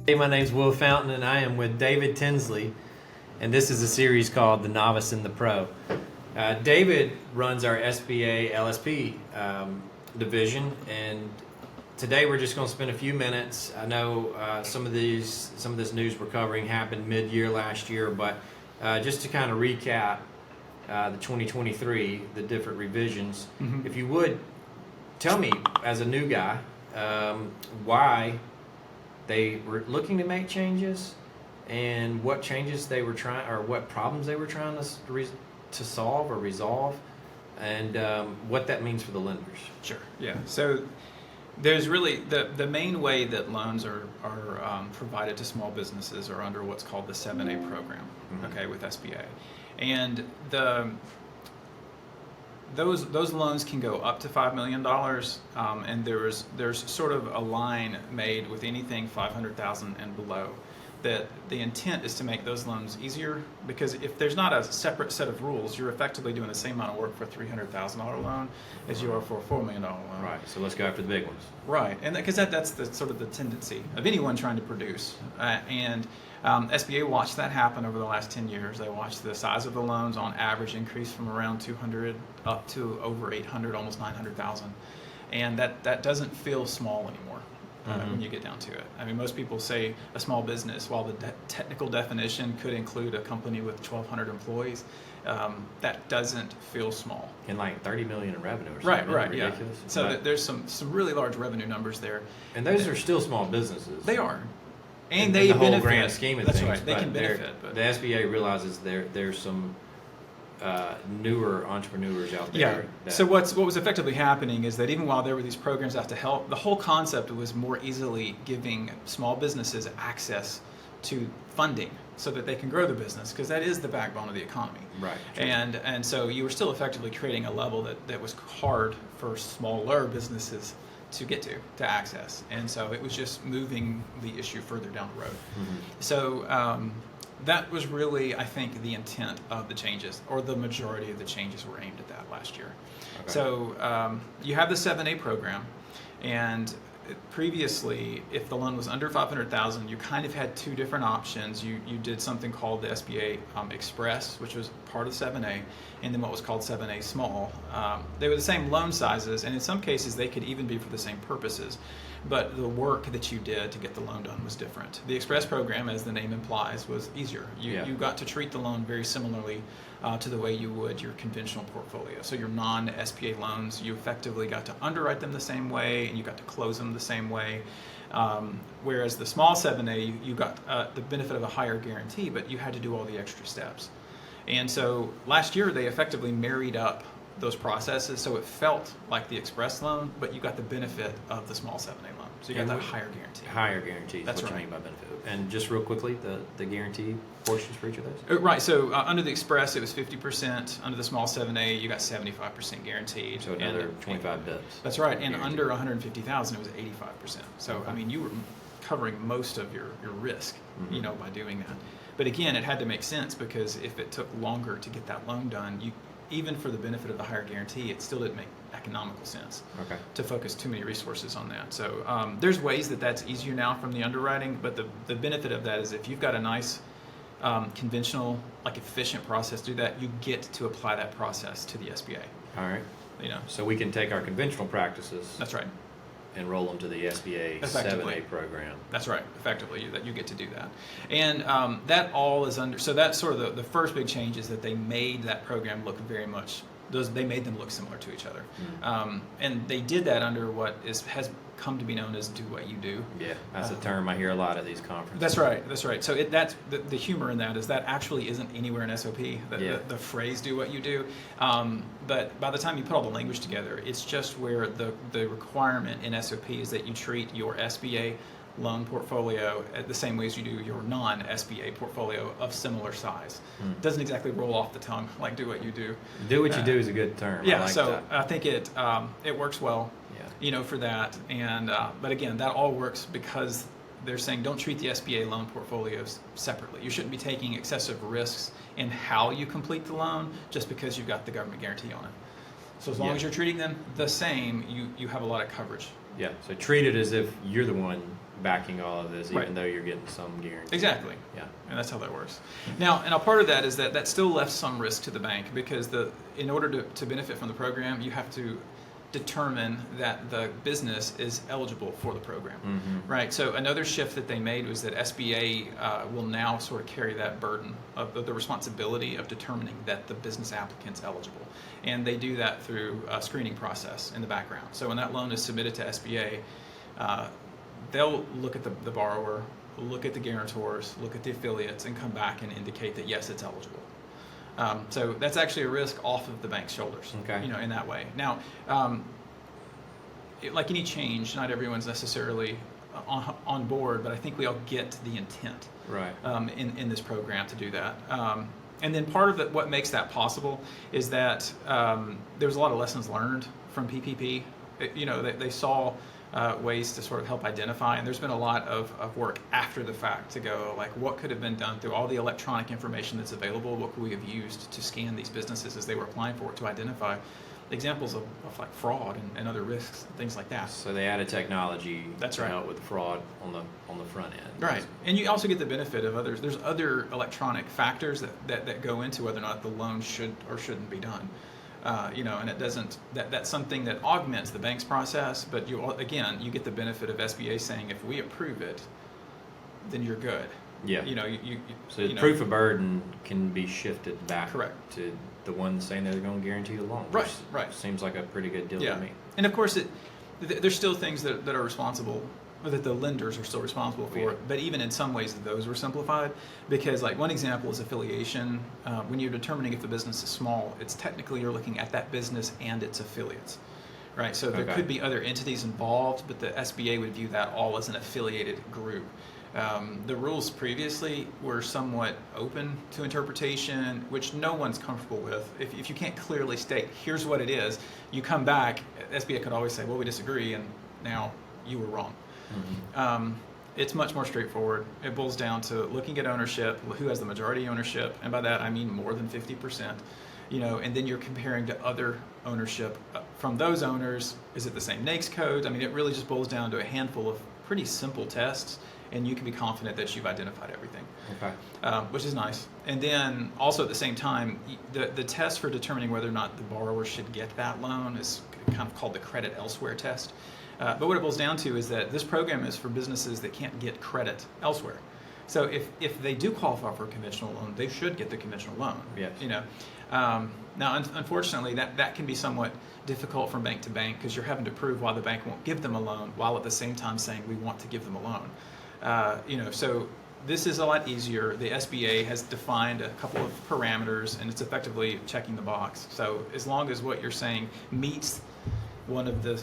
Hey, my name's Will Fountain, and I am with David Tinsley, and this is a series called The Novice and the Pro. David runs our SBA LSP division, and today we're just going to spend a few minutes. I know some of this news we're covering happened mid-year last year, but just to kind of recap the 2023, the different revisions, if you would tell me, as a new guy, why they were looking to make changes, and what changes they were trying, or what problems they were trying to solve or resolve, and what that means for the lenders. Sure. Yeah. So there's really the main way that loans are provided to small businesses are under what's called the 7A program. Okay, with SBA, and those loans can go up to $5 million, and there's sort of a line made with anything $500,000 and below, that the intent is to make those loans easier, because if there's not a separate set of rules, you're effectively doing the same amount of work for a $300,000 loan as you are for a $4 million loan. Right. So let's go after the big ones. Right, and because that's the sort of the tendency of anyone trying to produce, SBA watched that happen over the last 10 years. They watched the size of the loans on average increase from around 200 up to over 800, almost 900,000, and that doesn't feel small anymore. When you get down to it. I mean, most people say a small business, while the technical definition could include a company with 1,200 employees, that doesn't feel small. And like 30 million in revenue or something. Right, ridiculous. Yeah. So there's some really large revenue numbers there. And those are still small businesses. They are. And in they the whole benefit. grand scheme of That's things. right. They can benefit. But the SBA realizes there's some newer entrepreneurs out there. Yeah. So what was effectively happening is that even while there were these programs out to help, the whole concept was more easily giving small businesses access to funding so that they can grow the business, because that is the backbone of the economy. Right. True. And so you were still effectively creating a level that was hard for smaller businesses to get to access. And so it was just moving the issue further down the road. So that was really, I think, the intent of the changes, or the majority of the changes were aimed at that last year. Okay. So you have the 7A program, and previously, if the loan was under $500,000, you kind of had two different options. You did something called the SBA Express, which was part of 7A, and then what was called 7A Small. They were the same loan sizes, and in some cases they could even be for the same purposes, but the work that you did to get the loan done was different. The Express program, as the name implies, was easier. You got to treat the loan very similarly to the way you would your conventional portfolio. So your non-SBA loans, you effectively got to underwrite them the same way, and you got to close them the same way. Whereas the small 7A, you got the benefit of a higher guarantee, but you had to do all the extra steps. And so last year they effectively married up those processes, so it felt like the Express loan, but you got the benefit of the small 7A loan. So you got that higher guarantee. Higher guarantees. That's what right. you mean by benefit. And just real quickly, the guarantee portions for each of those? Right. So under the Express, it was 50%. Under the small 7A, you got 75% guaranteed. So another 25 bips. That's right. And under 150,000, it was 85%. So okay. I mean, you were covering most of your risk, by doing that. But again, it had to make sense, because if it took longer to get that loan done, even for the benefit of the higher guarantee, it still didn't make economical sense to focus too many resources on that. So there's ways that's easier now from the underwriting, but the benefit of that is if you've got a nice conventional, efficient process to do that, you get to apply that process to the SBA. All right. So we can take our conventional practices. That's right. And roll them to the SBA 7A program. That's right. Effectively, you get to do that. And that all is under, so that's sort of the first big change, is that they made that program look very much, they made them look similar to each other. And they did that under what has come to be known as do what you do. Yeah, that's a term I hear a lot at these conferences. That's right. So that's the humor in that is that actually isn't anywhere in SOP, the phrase do what you do. But by the time you put all the language together, it's just where the requirement in SOP is that you treat your SBA loan portfolio the same way as you do your non-SBA portfolio of similar size. Doesn't exactly roll off the tongue like do what you do. Do what you do is a good term. Yeah, I like so that. I think it works well. For that. And but again, that all works because they're saying don't treat the SBA loan portfolios separately. You shouldn't be taking excessive risks in how you complete the loan just because you've got the government guarantee on it. So as long Yeah. as you're treating them the same, you have a lot of coverage. Yeah. So treat it as if you're the one backing all of this, even Right. though you're getting some guarantee. Exactly. Yeah. And that's how that works. Now, and a part of that is that still left some risk to the bank, because in order to benefit from the program, you have to determine that the business is eligible for the program, right? So another shift that they made was that SBA will now sort of carry that burden of the responsibility of determining that the business applicant's eligible. And they do that through a screening process in the background. So when that loan is submitted to SBA, they'll look at the borrower, look at the guarantors, look at the affiliates, and come back and indicate that yes, it's eligible. So that's actually a risk off of the bank's shoulders, Okay. in that way. Now, like any change, not everyone's necessarily on board, but I think we all get the intent Right. in this program to do that. And then part of what makes that possible is that there was a lot of lessons learned from PPP. They saw ways to sort of help identify, and there's been a lot of work after the fact to go, like, what could have been done through all the electronic information that's available, what could we have used to scan these businesses as they were applying for it, to identify examples of like fraud and other risks and things like that. So they added technology That's to right. help with fraud on the front end. Right, and you also get the benefit of others. There's other electronic factors that go into whether or not the loan should or shouldn't be done. And it doesn't. That's something that augments the bank's process. But you get the benefit of SBA saying, if we approve it, then you're good. Yeah. So the know. proof of burden can be shifted back Correct. to the one saying they're going to guarantee the loan. Right, which right. Seems like a pretty good deal Yeah, to me. and of course, there's still things that are responsible, or that the lenders are still responsible for. Yeah. But even in some ways, those were simplified, because like one example is affiliation. When you're determining if the business is small, it's technically you're looking at that business and its affiliates, right? So there Okay. could be other entities involved, but the SBA would view that all as an affiliated group. The rules previously were somewhat open to interpretation, which no one's comfortable with. If you can't clearly state, here's what it is, you come back, SBA could always say, well, we disagree, and now you were wrong. It's much more straightforward. It boils down to looking at ownership, who has the majority ownership, and by that I mean more than 50%. And then you're comparing to other ownership from those owners. Is it the same NAICS codes? I mean, it really just boils down to a handful of pretty simple tests, and you can be confident that you've identified everything, Okay. which is nice. And then also at the same time, the test for determining whether or not the borrower should get that loan is kind of called the credit elsewhere test. But what it boils down to is that this program is for businesses that can't get credit elsewhere. So if they do qualify for a conventional loan, they should get the conventional loan. Yes. Now, unfortunately, that can be somewhat difficult from bank to bank, because you're having to prove why the bank won't give them a loan, while at the same time saying we want to give them a loan. So this is a lot easier. The SBA has defined a couple of parameters, and it's effectively checking the box. So as long as what you're saying meets one of the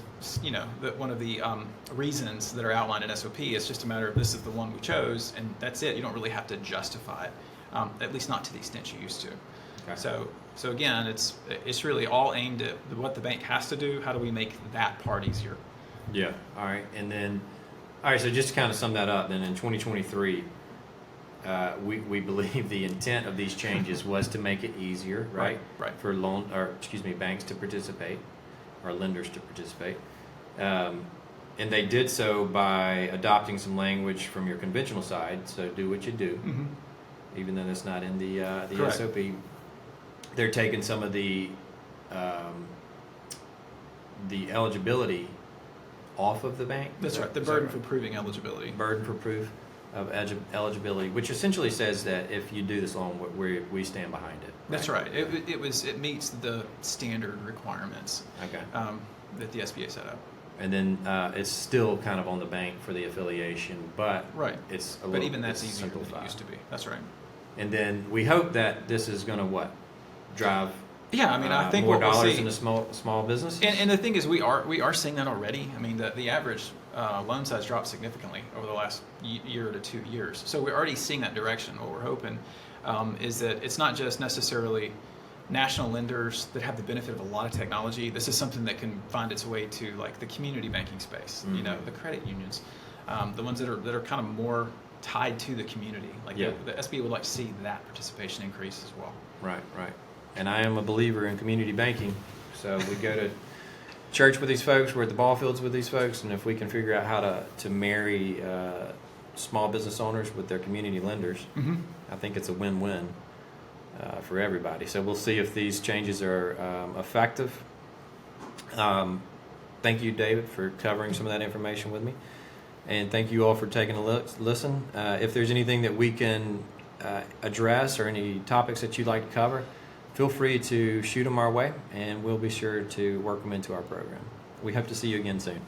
reasons that are outlined in SOP, it's just a matter of, this is the one we chose, and that's it. You don't really have to justify it, at least not to the extent you used to. Okay. So again, it's really all aimed at what the bank has to do. How do we make that part easier? Yeah. All right. And then, all right. So just to kind of sum that up, then in 2023, we believe the intent of these changes was to make it easier, right? Right. For banks to participate, or lenders to participate. And they did so by adopting some language from your conventional side. So do what you do, even though that's not in the Correct. SOP. They're taking some of the eligibility off of the bank. That's right. The burden for proving eligibility. Burden for proof of eligibility, which essentially says that if you do this loan, we stand behind it. That's right. It meets the standard requirements. Okay. That the SBA set up. And then it's still kind of on the bank for the affiliation, but Right. it's But even that's easier than it used to be. That's right. And then we hope that this is going to drive Yeah, I mean, I think more what we'll dollars see, into small businesses. and the thing is, we are seeing that already. I mean, the average loan size dropped significantly over the last year to 2 years. So we're already seeing that direction. What we're hoping is that it's not just necessarily national lenders that have the benefit of a lot of technology. This is something that can find its way to like the community banking space. The credit unions, the ones that are kind of more tied to the community. Like the SBA would like to see that participation increase as well. Right. And I am a believer in community banking, So we go to church with these folks, we're at the ball fields with these folks, and if we can figure out how to marry small business owners with their community lenders, Mm-hmm. I think it's a win-win for everybody. So we'll see if these changes are effective. Thank you, David, for covering some of that information with me. And thank you all for taking a listen. If there's anything that we can address or any topics that you'd like to cover, feel free to shoot them our way, and we'll be sure to work them into our program. We hope to see you again soon.